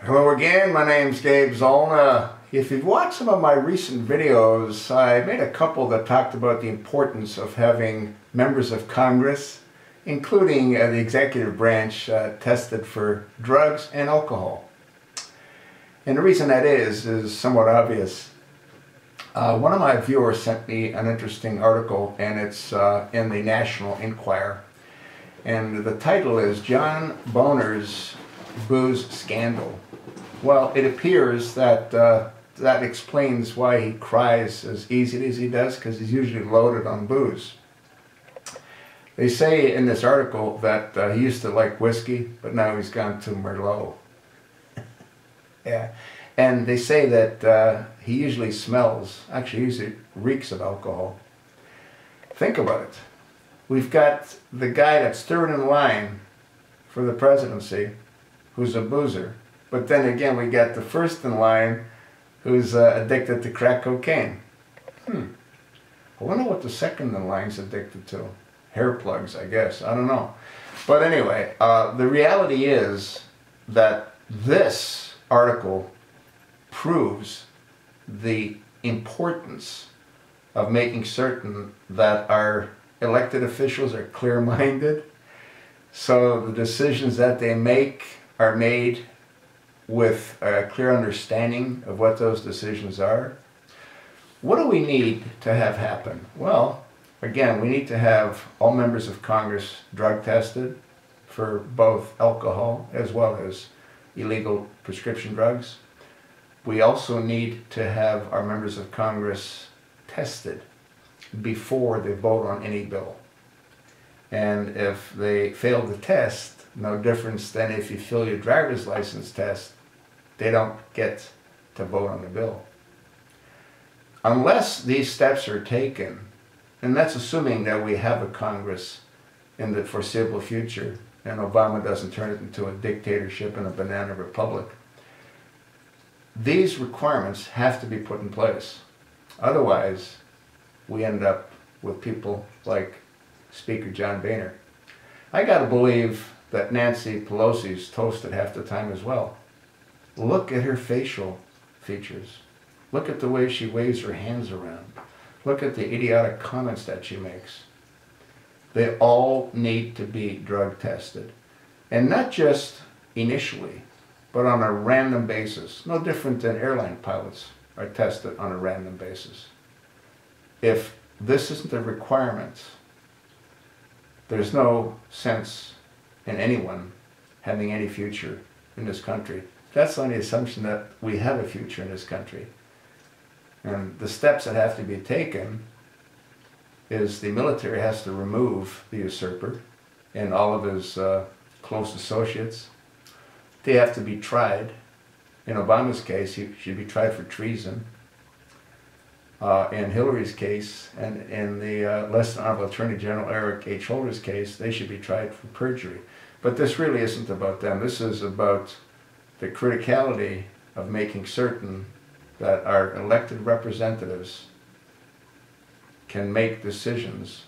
Hello again, my name's Gabe Zollner. If you've watched some of my recent videos, I made a couple that talked about the importance of having members of Congress, including the executive branch, tested for drugs and alcohol. And the reason that is somewhat obvious. One of my viewers sent me an interesting article, and it's in the National Enquirer. And the title is John Boehner's Booze Scandal. Well, it appears that that explains why he cries as easily as he does, because he's usually loaded on booze. They say in this article that he used to like whiskey, but now he's gone to Merlot. Yeah, and they say that he usually usually reeks of alcohol. Think about it. We've got the guy that's third in line for the presidency, who's a boozer. But then again, we got the first in line who's addicted to crack cocaine. I wonder what the second in line's addicted to. Hair plugs, I guess. I don't know. But anyway, the reality is that this article proves the importance of making certain that our elected officials are clear-minded, so the decisions that they make are made with a clear understanding of what those decisions are. What do we need to have happen? Well, again, we need to have all members of Congress drug tested for both alcohol as well as illegal prescription drugs. We also need to have our members of Congress tested before they vote on any bill. And if they fail the test, no difference than if you fill your driver's license test, they don't get to vote on the bill. Unless these steps are taken, and that's assuming that we have a Congress in the foreseeable future and Obama doesn't turn it into a dictatorship and a banana republic, these requirements have to be put in place. Otherwise, we end up with people like Speaker John Boehner. I gotta believe that Nancy Pelosi's toasted half the time as well. Look at her facial features. Look at the way she waves her hands around. Look at the idiotic comments that she makes. They all need to be drug tested. And not just initially, but on a random basis. No different than airline pilots are tested on a random basis. If this isn't a requirement, there's no sense in anyone having any future in this country. That's on the assumption that we have a future in this country. And the steps that have to be taken is the military has to remove the usurper and all of his close associates. They have to be tried. In Obama's case, he should be tried for treason. In Hillary's case, and in the less than honorable Attorney General Eric H. Holder's case, they should be tried for perjury. But this really isn't about them. This is about the criticality of making certain that our elected representatives can make decisions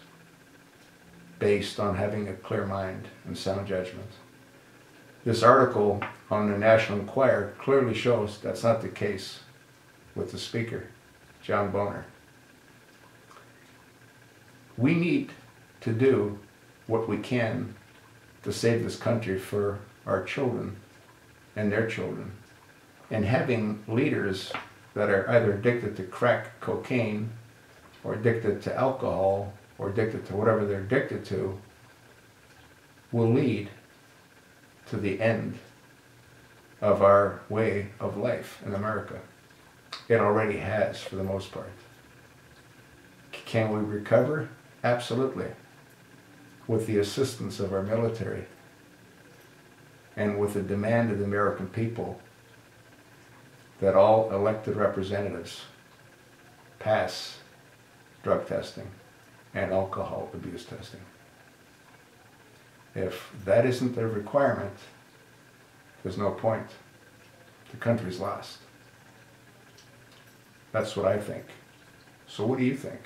based on having a clear mind and sound judgment. This article on the National Enquirer clearly shows that's not the case with the Speaker, John Boehner. We need to do what we can to save this country for our children and their children. And having leaders that are either addicted to crack cocaine or addicted to alcohol or addicted to whatever they're addicted to will lead to the end of our way of life in America. It already has, for the most part. Can we recover? Absolutely. With the assistance of our military and with the demand of the American people that all elected representatives pass drug testing and alcohol abuse testing. If that isn't a requirement, there's no point. The country's lost. That's what I think. So what do you think?